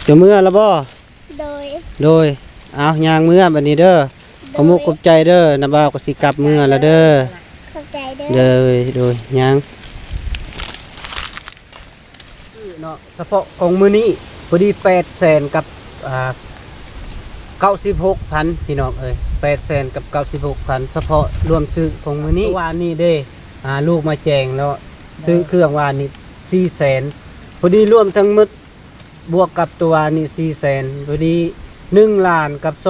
จะเมื่อแล้วบ่โดยเอายางเมื่อบัดนี้เด้อขอมุกขอบใจเด้อน้าบ่าวก็สิกลับเมื่อแล้วเด้อขอบใจเด้อโดยยางเนาะเฉพาะของมื้อนี้พอดี800,000กับ96,000พี่น้องเอ้ย800,000กับ96,000เฉพาะรวมซื้อของมื้อนี้วานนี้เด้ลูกมาแจงแล้วซื้อเครื่องวานนี้400,000พอดีรวมทั้งหมดบวกกับตัวนี่400,000พอดี1ล้านกับ296,000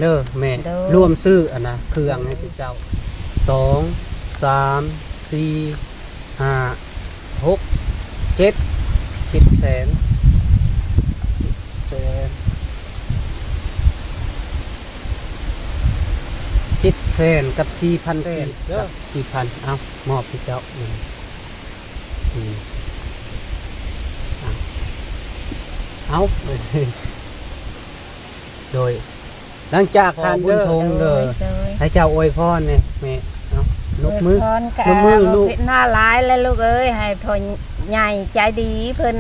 เด้อแม่รวมซื้ออันนะเครื่องให้เจ้า2 3 4 5 6 7 700,000700,000กับ4,000เด้อ4,000เอามอบให้เจ้าเอาโดยหลังจากทานบุญทงเด้อให้เจ้าอวยพรเนี่ยแม่เอานกมือลูกหน้าร้ายแล้วลูกเอ้ยให้พ่อใหญ่ใจดีเพิ่น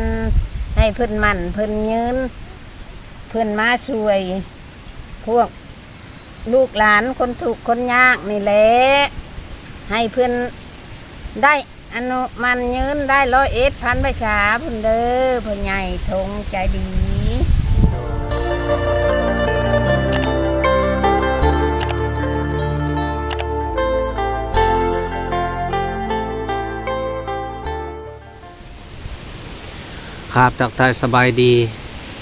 ให้เพิ่นมั่นเพิ่นยืนเพิ่นมาช่วยพวกลูกหลานคนทุกข์คนยากนี่แหละให้เพิ่นได้อนุมันยืนได้101,000ประชาเพิ่นเด้อเพิ่นใหญ่ทงใจดีครับทักทายสบายดี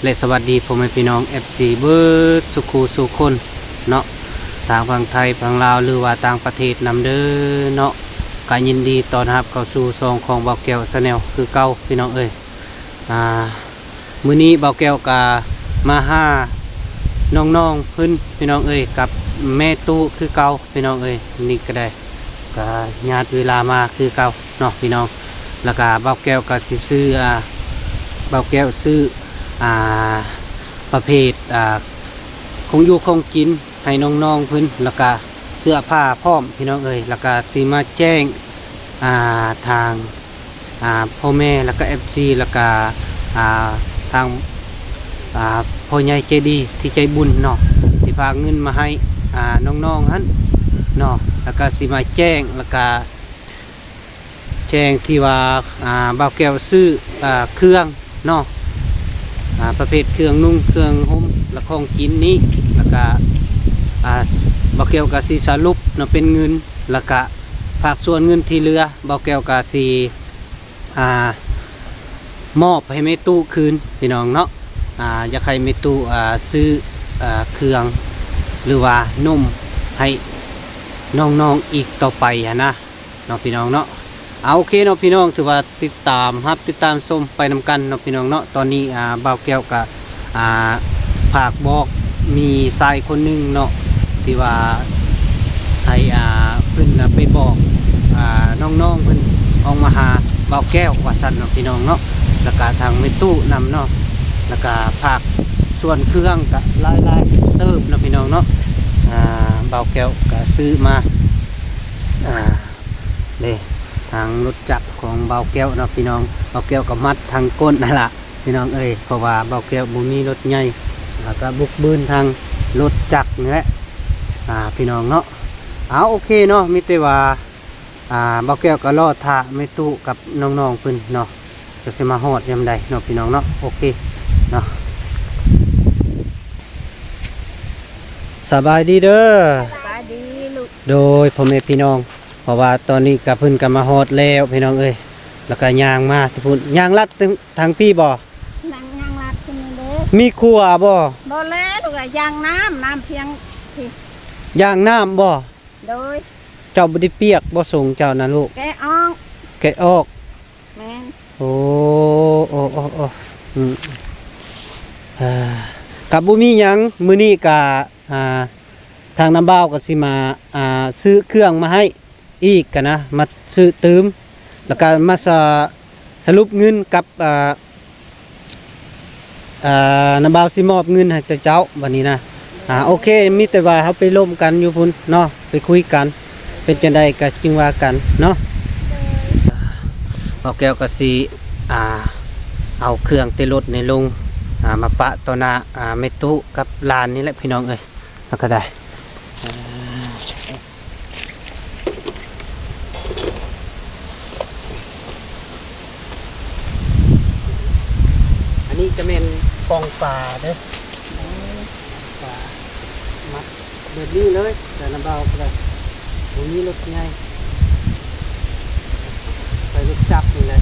และสวัสดีพ่อแม่พี่น้อง FC เบิร์ดสุขูสุคนเนาะทางฝั่งไทยฝั่งลาวหรือว่าต่างประเทศนำเด้อเนาะการยินดีตอนรับเข้าสู่ซองของเบาแก้วชาแนลคือเก่าพี่น้องเอ้ยมื้อนี้เบาแก้วกามาหาน้องๆเพิ่นพี่น้องเอ้ยกับแม่ตู้คือเก่าพี่น้องเอ้ยนี่ก็ได้ก็ญาติเวลามาคือเก่าเนาะพี่น้องแล้วก็เบาแก้วก็สิซื้อเบาแก้วซื้อประเภทคงอยู่คงกินให้น้องๆเพิ่นแล้วก็เสื้อผ้าพร้อมพี่น้องเอ้ยแล้วก็สิมาแจ้งทางพ่อแม่แล้วก็ FC แล้วก็ทางพ่อใหญ่ใจดีที่ใจบุญเนาะที่พาเงินมาให้น้องๆหั่นเนาะแล้วก็สิมาแจ้งแล้วก็แจ้งที่ว่าเบาแก้วซื้อเครื่องเนาะประเภทเครื่องนุ่งเครื่องห่มและของกินนี้แล้วก็เบาแก้วกับสีสรุปเนาะเป็นเงินแล้วก็ภาคส่วนเงินที่เหลือเบาแก้วกับสีมอบให้แม่ตู้คืนพี่น้องเนาะอยากให้แม่ตู้ซื้อเครื่องหรือว่านุ่มให้น้องๆอีกต่อไปนะเนาะพี่น้องเนาะเอาโอเคเนาะพี่น้องถือว่าติดตามชมไปนำกันเนาะพี่น้องเนาะตอนนี้บ่าวแก้วกับฝากบอกมีชายคนหนึ่งเนาะที่ว่าให้เพิ่นไปบอกน้องๆเพิ่นออกมาหาบ่าวแก้วว่าสั่นเนาะพี่น้องเนาะแล้วก็ทางแม่ตู้นำเนาะแล้วก็ฝากส่วนเครื่องกับลายเติบเนาะพี่น้องเนาะบ่าวแก้วก็ซื้อมาเลยทางรถจักรของเบาแก้วเนาะพี่น้องเบาแก้วกับมัดทางก้นนั่นแหละพี่น้องเอ้ยเพราะว่าเบาแก้วบุมีรถใหญ่แล้วก็บุกบืนทางรถจักรนี่แหละพี่น้องเนาะเอาโอเคเนาะมิแต่ว่าเบาแก้วก็รอท่าไม่ตู้กับน้องๆเพิ่นเนาะจะสิมาฮอดยามใดเนาะพี่น้องเนาะโอเคเนาะสบายดีเด้อสบายดีลูกโดยพ่อแม่พี่น้องเพราะว่าตอนนี้กับเพิ่นกับมาฮอดแล้วพี่น้องเอ้ยแล้วก็ย่างมาที่พุ่นย่างลัดทางพี่บ่นั่งย่างลัดขึ้นเด้อมีครัวบ่แล้วลูกย่างน้ำเพียงย่างน้ำบ่โดยเจ้าบ่ได้เปียกบ่ส่งเจ้านะลูกแกะออกแม่นโอ้กับบ่มีหยังมื้อนี้ก็ทางน้ำบ่าวก็สิมาซื้อเครื่องมาให้อีกกันนะมาซื้อตืมแล้วก็มาสรุปเงินกับน้ำบ่าวสิมอบเงินให้เจ้าวันนี้นะโอเคมีแต่ว่าเขาไปร่วมกันอยู่พุ่นเนาะไปคุยกันเป็นจังใดก็จึงว่ากันเนาะพอแก้วก็สิ เอาเครื่องเตรถในลงมาปะต่อหน้าแม่ตู้กับหลานนี่แหละพี่น้องเอ้ยแล้วก็ได้อันนี้จะเป็นปองปลาเด้อปลามัดแบบนี้เลยแต่น้ำเบาก็ได้ตรงนี้รถไงใส่รถจับนี่แหละ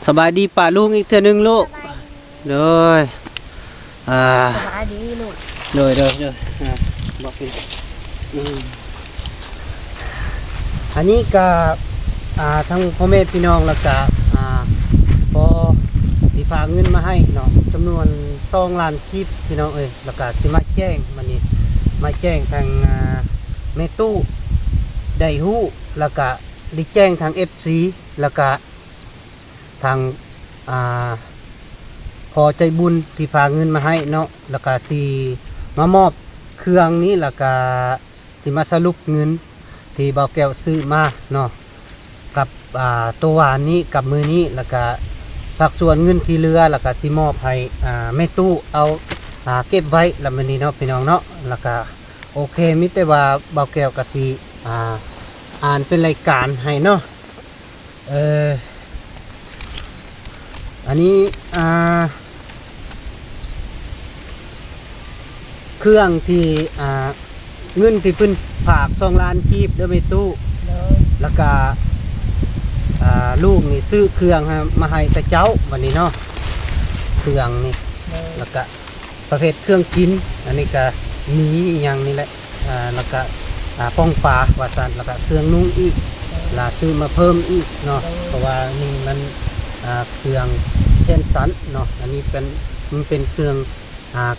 สบายดีป่าลุงอีกเทื่อนึงลูก สบายดี เลยสบายดีลูก เลยบอกเป็นอันนี้ก็ทั้งพ่อแม่พี่น้องแล้วก็พอที่ฝากเงินมาให้เนาะจำนวน2 ล้านคลิปพี่น้องเอ้ยแล้วก็สิมาแจ้งมันนี้มาแจ้งทางแม่ตู้ได้ฮู้แล้วก็ได้แจ้งทาง FC แล้วก็ทางพอใจบุญที่พาเงินมาให้เนาะแล้วก็สิมามอบเครื่องนี้แล้วก็สิมาสรุปเงินที่บ่าวแก้วซื้อมาเนาะกับตัวหวานนี้กับมือนี้แล้วก็ผักส่วนเงินที่เหลือแล้วก็สิมอบให้แม่ตู้เอาเก็บไว้แล้วมื้อนี้เนาะพี่น้องเนาะแล้วก็โอเคมิแต่ว่าบ่าวแก้วก็สิอ่านเป็นรายการให้เนาะอันนี้เครื่องที่เงินที่เพิ่นฝาก2 ล้านกีบเด้อแม่ตู้แล้วก็ลูกนี่ซื้อเครื่องมาให้แต่เจ้าวันนี้เนาะเครื่องนี่แล้วก็ประเภทเครื่องกินอันนี้ก็มีอย่างนี้แหละแล้วก็ป้องปลาว่าซั่นแล้วก็เครื่องนุ่งอีกล่าซื้อมาเพิ่มอีกเนาะเพราะว่านี่มันเครื่องแขนสั้นเนาะอันนี้มันเป็นเครื่อง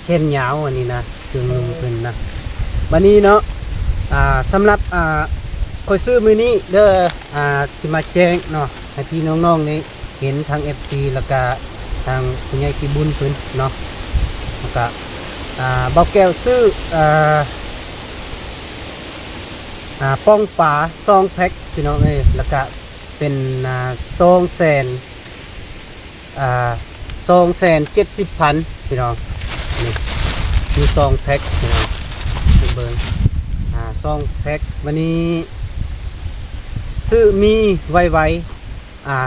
แขนยาวอันนี้นะเครื่องนุ่งเป็นนะวันนี้เนาะสำหรับคอยซื้อมือนี้เด้อสิมาแจ้งเนาะให้พี่น้องๆนี่เห็นทาง FC แล้วก็ทางคุณยายที่บุญเพิ่นเนาะแล้วก็บ่าวแก้วซื้อป้องปลา2 แพ็คพี่น้องเอ้ยแล้วก็เป็น270,000พี่น้องนี่มี2 แพ็คพี่น้องเบิ่ง2 แพ็ควันนี้ซื้อมีไว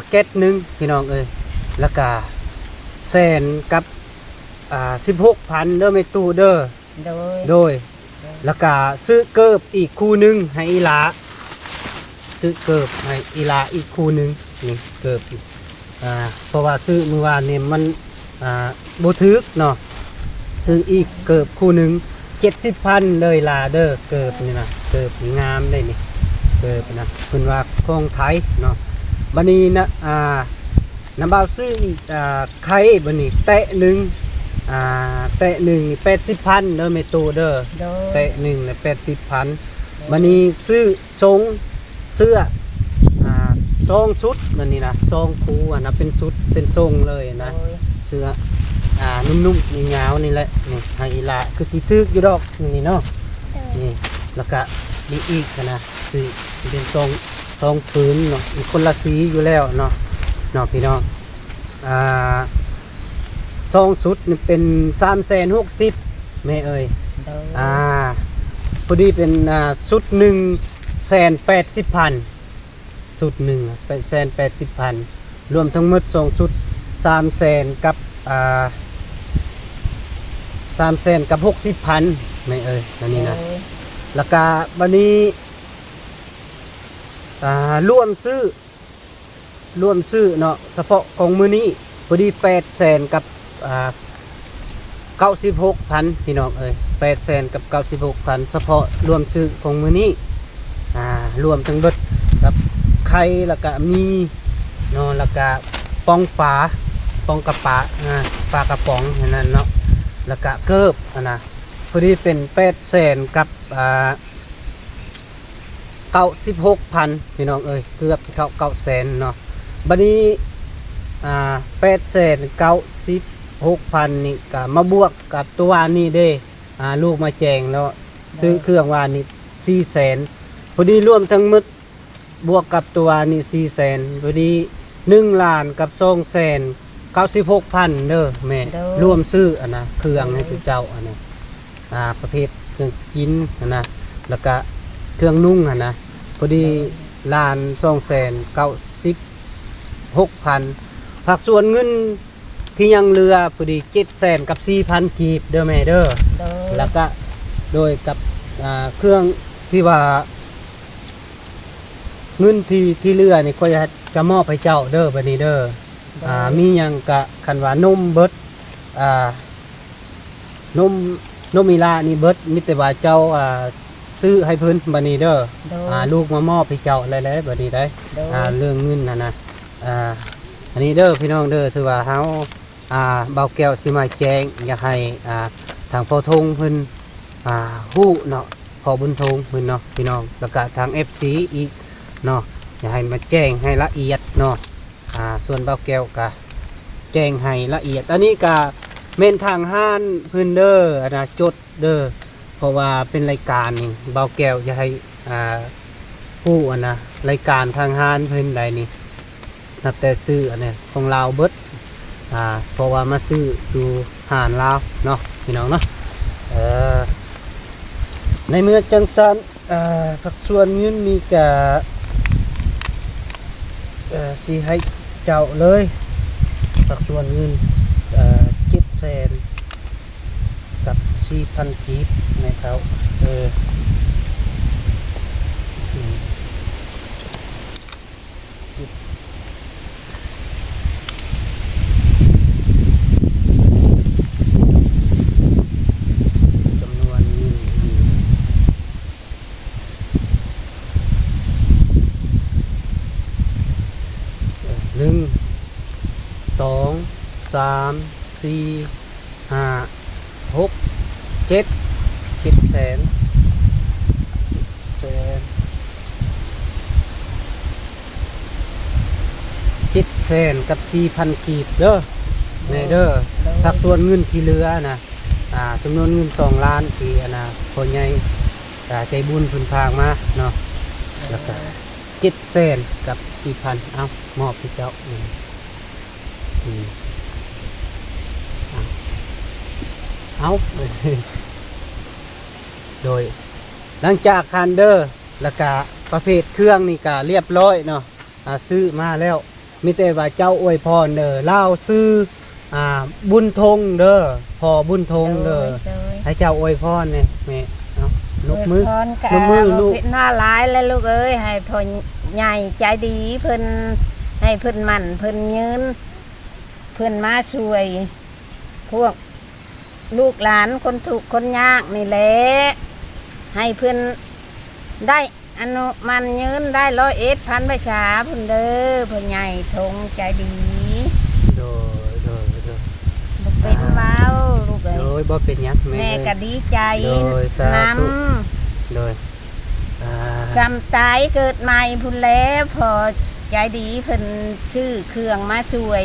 แก๊สหนึ่งพี่น้องเอ้ยแล้วก็แสนกับ16,000เด้อแม่ตู้เด้อโดยแล้วก็ซื้อเกิบอีกคู่หนึ่งให้อีหลาซื้อเกิบให้อีหลาอีกคู่หนึ่งนี่เกิบเพราะว่าซื้อเมื่อวานเนี่ยมันบ่ถึกเนาะซื้ออีกเกิบคู่หนึ่ง70,000เลยลาเด้อเกิบนี่นะเกิบงามได้นี่เกิบนะเพิ่นว่าของไทยเนาะบัดนี้นะน้ำบ่าวซื้ออีกไข่บัดนี้แตะหนึ่ง80,000เด้อแม่ตู้เด้อแตะหนึ่งน่ะ80,000บัดนี้ซื้อทรงเสื้อ2 ชุดบัดนี้นะ2 คู่นะเป็นชุดเป็นทรงเลยนะเสื้อนุ่มๆยาวๆนี่แหละนี่ให้อีหลาคือสิถึกอยู่ดอกนี่เนาะนี่แล้วก็มีอีกนะคือเป็นทรงผืนเนาะมีคนละสีอยู่แล้วเนาะพี่น้อง2 ชุดนี่เป็น360,000แม่เอ้ยพอดีเป็นชุด180,000ชุด180,000รวมทั้งหมด2 ชุด300,000กับ300,000กับ60,000ไม่เอ้ยนั่นนี่นะแล้วก็บัดนี้ร่วมซื้อ ร่วมซื้อเนาะเฉพาะของมื้อนี้พอดี800,000กับ96,000พี่น้องเอ้ย800,000กับ96,000เฉพาะรวมซื้อของมื้อนี้รวมทั้งเบิดกับไข่แล้วก็มีเนาะแล้วก็ป้องปลาป้องกระปะปลากระป๋องอย่างนั้นเนาะแล้วก็เกิบนะพอดีเป็น800,000กับ96,000พี่น้องเอ้ยเกือบสิเข้า900,000เนาะบัดนี้896,000นี่ก็มาบวกกับตัวนี้เด้ลูกมาแจงแล้วซื้อเครื่องวานนี่400,000พอดีรวมทั้งหมดบวกกับตัวนี่400,000พอดี1ล้านกับ296,000เด้อแม่รวมซื้อนะเครื่องให้เจ้านะประเภทเครื่องกินนะแล้วก็เครื่องนุ่งนะพอดีล้าน296,000ผักส่วนเงินที่ยังเรือพอดี700,000กับ4,000กีบเด้อแม่เด้อแล้วก็โดยกับเครื่องที่ว่าเงินที่เรือนี่ก็จะมอบให้เจ้าเด้อบัดนี้เด้อมีหยังกะคันว่านมเบิดนมมีลานี่เบิดมิแต่ว่าเจ้าซื้อให้เพิ่นบัดนี้เด้อลูกมามอบให้เจ้าหลายๆบัดนี้ได้เรื่องเงินนะอันนี้เด้อพี่น้องเด้อถือว่าเฮาเบาแก้วสิมาแจ้งอยากให้ทางพ่อธงเพิ่นฮู้เนาะพ่อบุญธงเพิ่นเนาะพี่น้องแล้วก็ทาง FC อีกเนาะอยากให้มาแจ้งให้ละเอียดเนาะส่วนเบาแก้วก็แจ้งให้ละเอียดอันนี้ก็เม่นทางห้านเพิ่นเด้อนะจดเด้อเพราะว่าเป็นรายการนี่เบาแก้วจะให้ผู้นะรายการทางห้านเพิ่นใดนี่นับแต่ซื้ออันนี้ของลาวเบิดเพราะว่ามาซื้อดูหารลาวเนาะพี่น้องเนาะในเมื่อจังสันผักส่วนเงินมีกะสิให้เจ้าเลยผักส่วนเงิน700,000กับ4,000กีบในเขา1 2 3 4 5 6 7 700,000กับ 4,000 กีบเด้อแม่เด้อทักส่วนเงินที่เหลือนะจำนวนเงิน2 ล้านที่คนใหญ่ใจบุญเพิ่นพากมาเนาะแล้วก็700,000กับ 4,000เอามอบให้เจ้าเอา โดยหลังจากคันเดอร์แล้วก็ประเภทเครื่องนี่ก็เรียบร้อยเนาะซื้อมาแล้วมีแต่ว่าเจ้าอวยพรเด้อเล่าซื้อบุญธงเด้อพอบุญธงเด้อให้เจ้าอวยพรนี่แม่เอาลูกมือลูกหน้าร้ายแล้วลูกเอ้ยให้พ่อใหญ่ใจดีเพิ่นให้เพิ่นมั่นเพิ่นยืนเพิ่นมาช่วยพวกลูกหลานคนทุกข์คนยากนี่แหละให้เพิ่นได้อนุมันยืนได้101,000ประชาเพิ่นเด้อเพิ่นใหญ่ธงใจดีโดยบ่เป็นว้าวลูกเอ้ยโดยบ่เป็นหยังแม่ก็ดีใจนำโดยจำตายเกิดใหม่พุ่นแล้วพอใจดีเพิ่นชื่อเครื่องมาช่วย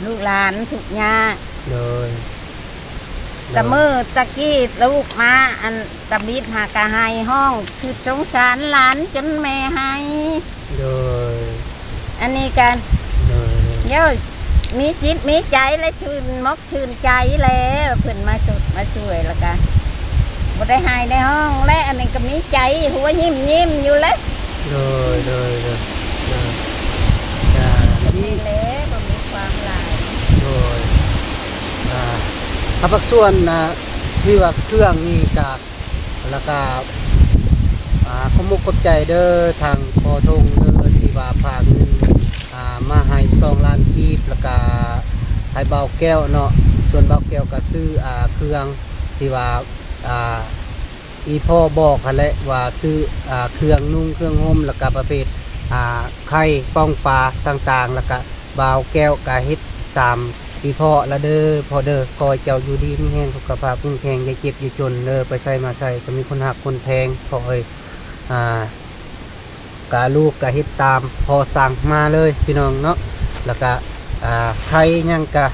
ลูกหลานทุกยากโดยตะมือตะกี้ลูกมาอันตะบิดหากะให้ห้องคือสงสารหลานจนแม่ให้โดยอันนี้กันเดี๋ยวมีจิตมีใจและชื่นมกชื่นใจแล้วเพิ่นมาสุดมาช่วยแล้วกันบ่ได้ให้ในห้องและอันนี้ก็มีใจหัวยิ้มอยู่เลยโดยนี่แหละบ่มีความหลายโดยถ้าพักส่วนที่ว่าเครื่องนี่กะแล้วก็ขอมุกขอบใจเด้อทางพอทงเด้อที่ว่าพาเงินม มาให้2ล้านกีบแล้วก็ให้เบาแก้วเนาะส่วนเบาแก้วก็ซื้อเครื่องที่ว่าอีพ่อบอกกันแหละว่าซื้อเครื่องนุ่งเครื่องห่มแล้วก็ประเภทไข่ป้องปลาต่างๆแล้วก็เบาแก้วก็เฮ็ดตามอีพ่อละเด้อพ่อเด้อคอยเจ้าอยู่ดีมีแห้งสุขภาพแข็งแรงอย่าเจ็บอย่าจนเด้อไปใส่มาใส่ก็มีคนหักคนแพงพ่อเอ้ยกาลูกก็เฮ็ดตามพอสั่งมาเลยพี่น้องเนาะแล้วก็ไข่ยังกะ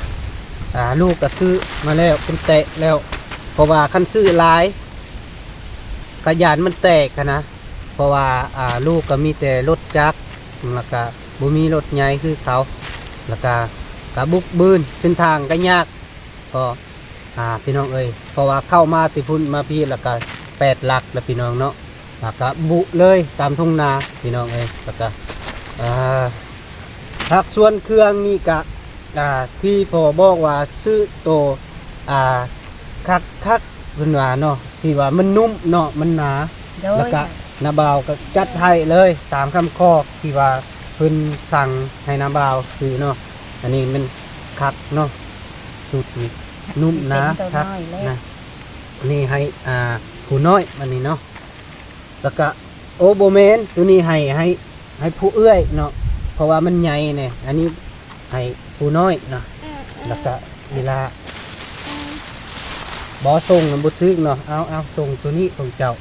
ลูกก็ซื้อมาแล้วเป็นแตะแล้วเพราะว่าคันซื้อหลายกระยานมันแตกนะเพราะว่าลูกก็มีแต่รถจักรแล้วก็บ่มีรถใหญ่คือเขาแล้วก็บุกบืนเส้นทางก็ยากก็พี่น้องเอ้ยเพราะว่าเข้ามาติพุ่นมาพี่แล้วก็8 หลักแล้วพี่น้องเนาะแล้วก็บุเลยตามทุ่งนาพี่น้องเอ้ยแล้วก็ทักส่วนเครื่องนี่กะที่พอบอกว่าซื้อโตคักเพิ่นว่าเนาะที่ว่ามันนุ่มเนาะมันหนาแล้วก็นาบ่าวก็จัดให้เลยตามคำขอที่ว่าเพิ่นสั่งให้นาบ่าวคือเนาะอันนี้มันคักเนาะสุดนุ่มหนาคักนะนี่ให้ผู้น้อยมันนี่เนาะแล้วก็โอโบเมนตัวนี้ให้ผู้เอื้อยเนาะเพราะว่ามันใหญ่เนี่ยอันนี้ให้ผู้น้อยเนาะแล้วก็เวลาบอส่งมันบุทึกเนาะเอาส่งตัวนี้ของเจ้า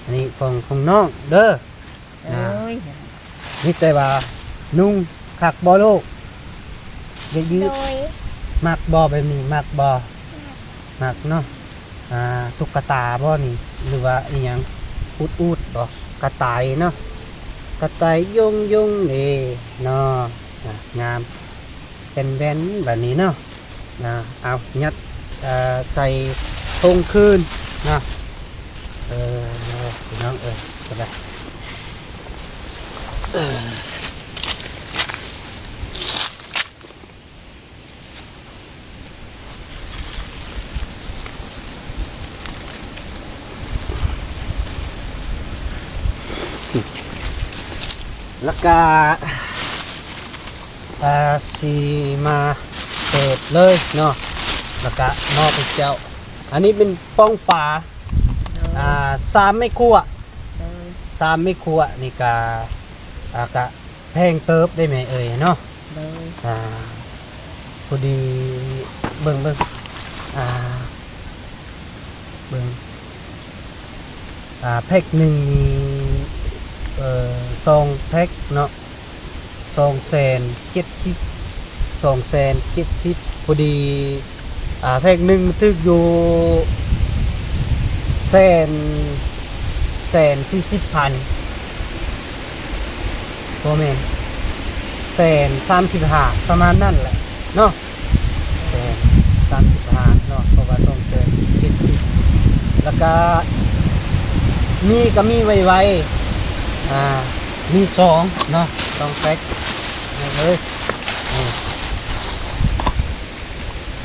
อันนี้ของน้องเด้อนี่แต่ว่านุ่งขักบอโลกยืด โดย มักบอแบบนี้มักบอมักเนาะตุ๊กตาบ่นี่หรือว่าอีหยังอูดบ่กระต่ายเนาะกระต่ายยงนี่เนาะงามเป็นแว่นแบบนี้เนาะเอายัดใส่ทงคืนนะพี่น้องก็ได้แล้วก็สีมาเปิดเลยเนาะแล้วก็มอบให้เจ้าอันนี้เป็นป้องปลา3 ไม่คั่ว3 ไม่คั่วนี่ก็แพงเติบได้ไหมเนาะพอดีเบิ่งแพ็คหนึ่ง2 แพ็คเนาะ270พอดีแพ็คหนึ่งทึกอยู่140,000โมเมน135ประมาณนั่นแหละเนาะ135เนาะเพราะว่า270แล้วก็มีไวมี2เนาะ2 แพ็คเลย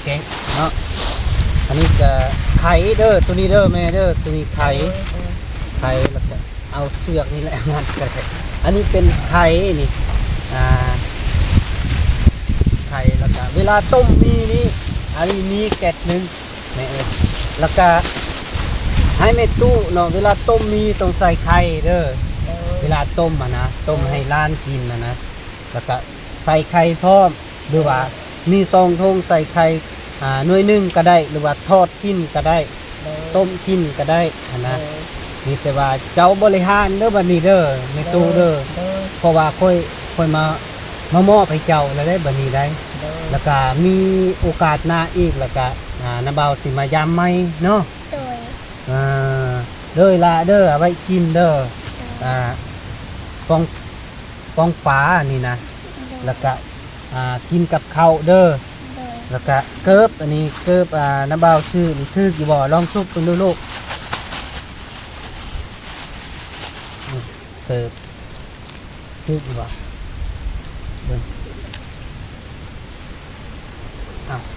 เก่งเนาะอันนี้จะไข่เด้อตัวนี้เด้อแม่เด้อตัวนี้ไข่แล้วก็เอาเสือกนี่แหละงัดกันอันนี้เป็นไข่นี่ไข่แล้วก็เวลาต้มมีนี่อันนี้มีแกะนึงแม่แล้วก็ให้แม่ตู้เนาะเวลาต้มมีต้องใส่ไข่เด้อเวลาต้มนะต้มให้ล้านกินนะแล้วก็ใส่ไข่พร้อมหรือว่ามี2 ธงใส่ไข่หน่วยนึงก็ได้หรือว่าทอดกินก็ได้ต้มกินก็ได้นะนี่แต่ว่าเจ้าบริหารเด้อบัดนี้เด้อในตู้เด้อเพราะว่าค่อยมามอบให้เจ้าแล้วได้บัดนี้ได้แล้วก็มีโอกาสหน้าอีกแล้วก็น้าเบาสิมายามใหม่เนาะโดยละเด้อเอาไว้กินเด้อปองปลานี่นะแล้วก็กินกับข้าวเด้อแล้วก็เกิบอันนี้เกิบน้ำเบาชื่อนี่คือกี่บ่อลองซุปกันดูลูกเกิบคือกี่บ่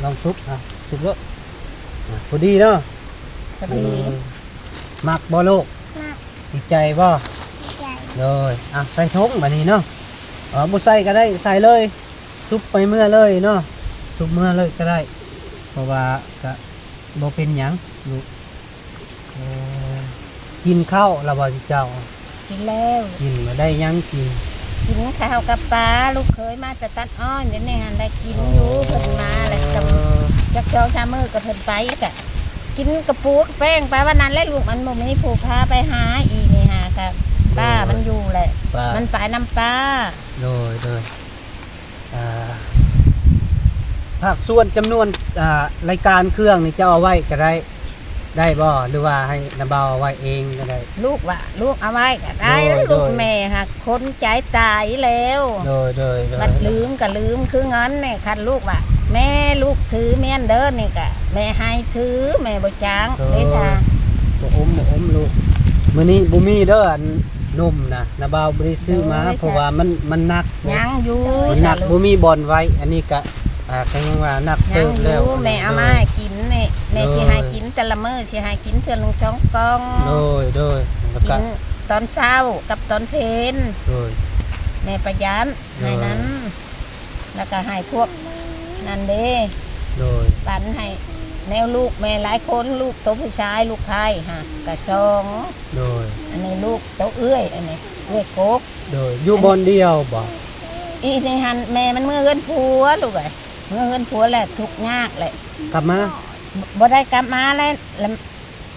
ลองซุปซุปแล้วพอดีเนาะมักบ่ลูกดีใจบ่ ใจ เลยใส่ถุงแบบนี้เนาะบ่ใส่ก็ได้ใส่เลย ซุปไปเมื่อเลยเนาะซุปเมื่อเลยก็ได้เพราะว่าก็บ่เป็นหยังลูกกินข้าวแล้วบ่เจ้า กินแล้ว กินมาได้หยังกิน กินข้าวกับปลาลูกเคยมาแต่ตัดอ้อยเดี๋ยวนี้หันได้กินอยู่เพิ่นมาแล้วกำจักจองชามือกับเพิ่นไปกะกินกระปูกแป้งไปวันนั้นแล้วลูกมันบ่มีผู้พาไปหาอีนี่หาครับป้ามันอยู่แหละ ป้า มันไปน้ำป้า โดยภาคส่วนจำนวนรายการเครื่องนี่เจ้าเอาไว้ก็ได้บ่หรือว่าให้นาบ่าวเอาไว้เองก็ได้ ลูกว่าลูกเอาไว้ก็ได้แล้ว โดย ลูกแม่ค่ะคนใจตายแล้ว โดย มันลืมก็ลืมคืองั้นเนี่ยคันลูกว่าแม่ลูกถือแม่นเด้อนี่กะแม่ให้ถือแม่บ่จ้างเด้ค่ะ บ่อมลูกมื้อนี้บ่มีเด้ออันนมนะนาบ่าวบ่ได้ซื้อมาเพราะว่ามันหนัก ยังอยู่ มันหนักบ่มีบอลไว้อันนี้ก็ก็ยังว่าหนัก ยั เติ ง บ อ แล้ว ยู่แม่เอามาให้กินนี่แม่สิให้กินแต่ละมื้อสิให้กินเทื่อละ2กล่อง โดยแล้ว กิ ก็ นตอนเช้ากับตอนเพลน โดย แม่ประหยัดให้นั้น แล้วก็ให้พวกนั่นเด้ โดย ปันให้แนวลูกแม่หลายคนลูกโตผู้ชายลูกชายฮะกะซอง โดย อันนี้ลูกโตเอื้อยอันนี้เอื้อยโกก โดยอยู่บอลเดียวบ่ อีนี่หันแม่มันเมื่อเงินผัวลูกเอ้ยเมื่อเงินผัวแหละทุกข์ยากแหละ กลับมา บ่ได้กลับมาแล้ว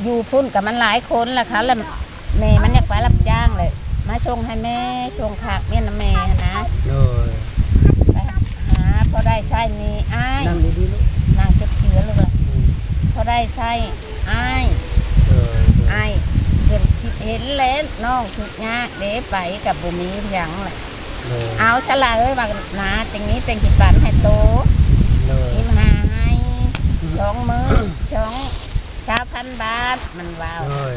อยู่พุ่นกับมันหลายคนล่ะค่ะแล้วแม่มันอยากไปรับจ้างเลยมาชงให้แม่ชงผักเมียนำแม่นะ โดย ไปหาพอได้ใช้นี่อ้าย นั่งดีๆลูก นางเก็บเขียลูกเอ้ยพอได้ใช้อ้าย โดย อ้ายเพิ่นคิดเห็นแล้วน้องทุกข์ยากเด้ไปกับบ่มีหยังแหละ โดย เอาฉลาเอ้ยว่านาจังนี้จังสิปันให้โต โดย กินหาให้2 มื้อ2,000 บาทมันว่า โดย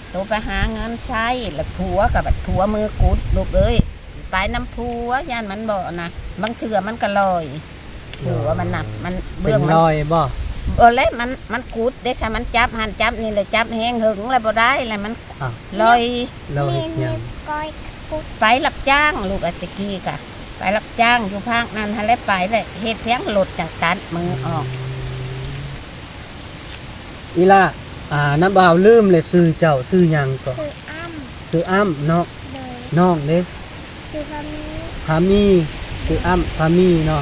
โตไปหาเงินใช้แล้วผัวกับบัดผัวมือกุดลูกเอ้ยไปน้ำผัวย่านมันบ่นะบางเถื่อมันก็ลอยผัวมันหนักมัน เป็ เบื้อง น มัน รอยบ่ บ่เลยมันกุดได้ใช่มันจับหันจับนี่เลยจับแห้งหึงแล้วบ่ได้แล้วมัน อ้าว ลอย เราเฮ็ดหยัง ก้อยกุ๊ก ไปรับจ้างลูกอาตะกี้กะไปรับจ้างอยู่ภาคนั้นฮะแล้วไปเลยเฮ็ดเพียงหลดจากตัดมือออก อีล่ะน้ำบ่าวลืมเลยซื้อเจ้าซื้อหยังก็ คืออ้ำ ซื้ออ้ำเนาะ โดย น้องเด้ คือพามี พามีซื้ออ้ำพามีเนาะ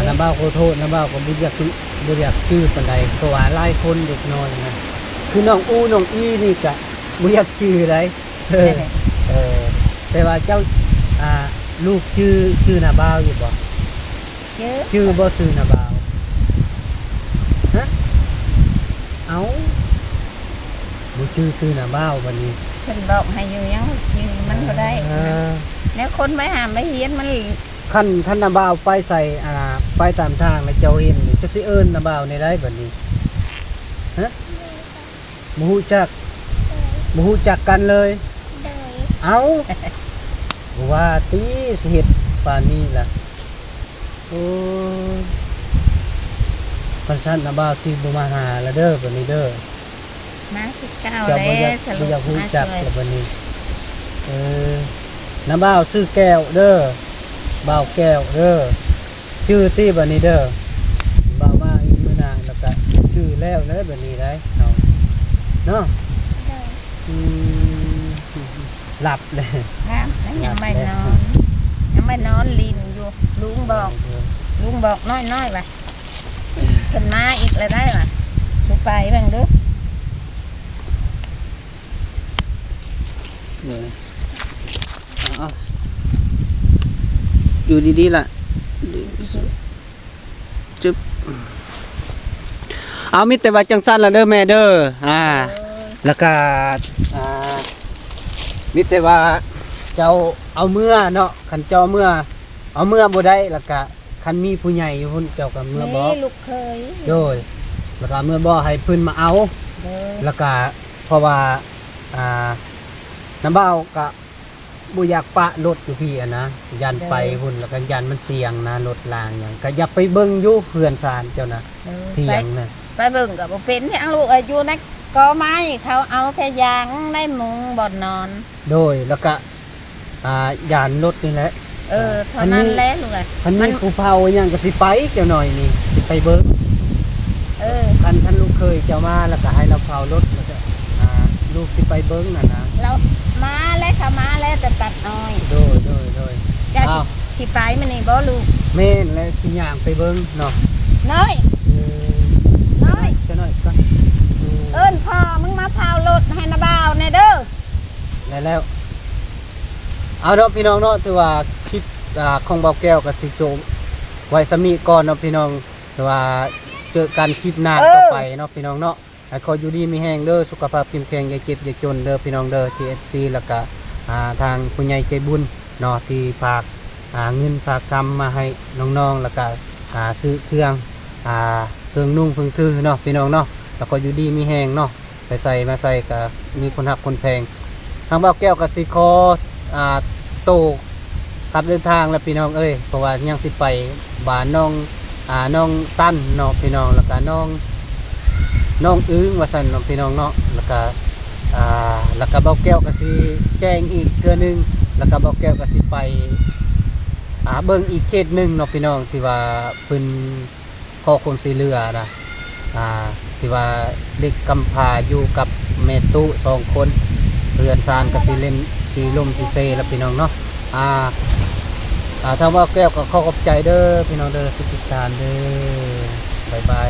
น้ำบ่าวขอโทษน้ำบ่าวก็บ่อยากชื่อปานใดเพราะว่าหลายคนเด็กน้อยนะคือน้องอูน้องอีนี่ก็บ่อยากชื่อใดแต่ว่าเจ้าลูกชื่อน้าบ่าวอยู่บ่ เยอะ ชื่อบ่ชื่อน้าบ่าวฮะเอาบ่ชื่อน้าบ่าวบัดนี้ เพิ่นบอกให้อยู่ยังอยู่มันบ่ได้แล้วคนไม่หามไม่เฮียนมัน ขั้นท่านน้าบ่าวไปใส่ไปตามทางแล้วเจ้าเห็นนี่จักสิเอิ้นน้าบ่าวในได้บัดนี้ฮะบ่ฮู้จักกันเลย โดย เอาว่าตีสิเฮ็ดป่านนี้ล่ะโอ้คันซั่นน้าบ่าวสิบ่มาหาละเด้อบัดนี้เด้อ มาสิเก้า เจ้า แล้ บ่อยาว ก ส บ่ รุป อยากฮู้ มา จัก ช่วย ละบัดนี้น้าบ่าวซื้อแก้วเด้อบ่าวแก้วเด้อชื่อตี้บัดนี้เด้อบ่าวมาอีกมื้อหน้าแล้วก็ชื่อแล้วเด้อบัดนี้ได้เอาเนาะ โดย อืมหลับเลย ครับแล้วยังไม่นอนลินอยู่ลุงบอกน้อยๆว่ะขึ้นมาอีกแล้วได้ว่ะลูกไปบ้างเด้อ เอาอยู่ดีๆล่ะจึ๊บเอามิแต่ว่าจังสั้นละเด้อแม่เด้อแล้วก็มิแต่ว่าเจ้าเอาเมื่อเนาะคันเจ้าเอาเมื่อบ่ได้แล้วก็คันมีผู้ใหญ่อยู่พุ่นเจ้าก็เมื่อบ่ นี่ลูกเคย โดยแล้วก็เมื่อบ่ให้เพิ่นมาเอา เด้อ แล้วก็เพราะว่าน้ำเบ้าก็บ่อยากปะรถอยู่พี่อะนะยันไปพุ่นแล้วก็ยันมันเสี่ยงนะรถลางหยังก็อย่าไปเบิ่งอยู่เพื่อนซานเจ้านะ เด้อ เถียงน่ะ ไปเบิ่งกับบ่เป็นที่อังลูกอายุนักก็ไม้เขาเอาแค่ยางได้มุงบ่อนนอน โดยแล้วก็ยานรถนี่แหละ เท่านั้นแหละลูกอ่ะ คันนี้ผู้เผาหยังก็สิไปเกี่ยวหน่อยนี่สิไปเบิ่ง คันลูกเคยจะมาแล้วก็ให้เราเผารถแล้วก็ลูกสิไปเบิ่งน่ะนะ เรามาแล้วค่ะมาแล้วแต่ตัดน้อย โดย จะ อ้าว สิไปมันนี่บ่ลูก แม่นแล้วสิย่างไปเบิ่งเนาะ น้อยน้อย จะหน่อยก่อน เอิ้นพ่อมึงมาเผารถให้นาบ่าวแน่เด้อ แล้วเอาเนาะพี่น้องเนาะถือว่าคลิปของเบาแก้วกับสิโจไว้สมีก่อนเนาะพี่น้องแต่ว่าเจอกันคลิปหน้าต่อไปเนาะพี่น้องเนาะให้ขออยู่ดีมีแห้งเด้อสุขภาพเข้มแข็งอย่าเจ็บอย่าจนเด้อพี่น้องเด้อ TFC แล้วก็ทางผู้ใหญ่ใจบุญเนาะที่ฝากเงินฝากกรรมมาให้น้องๆแล้วก็ซื้อเครื่องนุ่งเครื่องถือเนาะพี่น้องเนาะแล้วก็อยู่ดีมีแห้งเนาะไปใส่มาใส่ก็มีคนหักคนแพงทางเบาแก้วกับสิคอโตกลับเดินทางแล้วพี่น้องเอ้ยเพราะว่ายังสิไปบ้านน้องตั้นเนาะพี่น้องแล้วก็น้องอึ้งว่าซั่นเนาะพี่น้องเนาะแล้วก็เบาแก้วก็สิแจ้งอีกเทื่อนึงแล้วก็เบาแก้วก็สิไปเบิ่งอีกเขตหนึงเนาะพี่น้องที่ว่าเพิ่นขอความช่วยเหลือนะที่ว่าเด็กกำพร้าอยู่กับแม่ตุ2คนเรือนซานก็สิเล่นสิลมสิเซแล้วพี่น้องเนาะทางว่าแก้วก็ขอขอบใจเด้อพี่น้องเด้อทุกท่านเด้อบ๊ายบาย